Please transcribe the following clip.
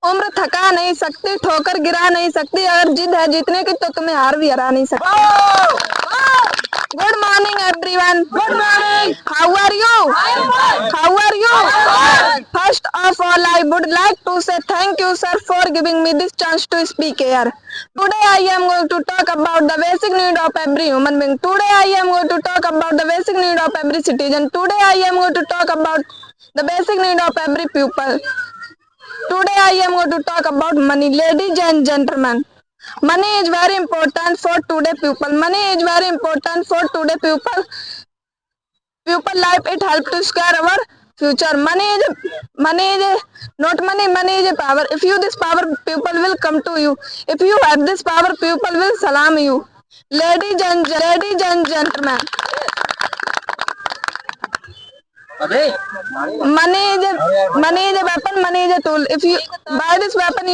उम्र थका नहीं सकती, ठोकर गिरा नहीं सकती, अगर जिद है जीतने की तो तुम्हें हार भी हरा नहीं सकती। Good morning everyone. Good morning. How are you? How are you? First of all I would like to say thank you sir for giving me this chance to speak here. Today I am going to talk about the basic need of every human being. Today I am going to talk about the basic need of every citizen. Today I am going to talk about the basic need of every pupil. Today I am going to talk about money. Ladies and gentlemen, money is very important for today people. Money is very important for today people. People life it help to scare our future. Money is not money. Money is a power. If you this power, people will come to you. If you have this power, people will salam you. Ladies and gentlemen. Money is a weapon. Money is a tool. If you buy this weapon, you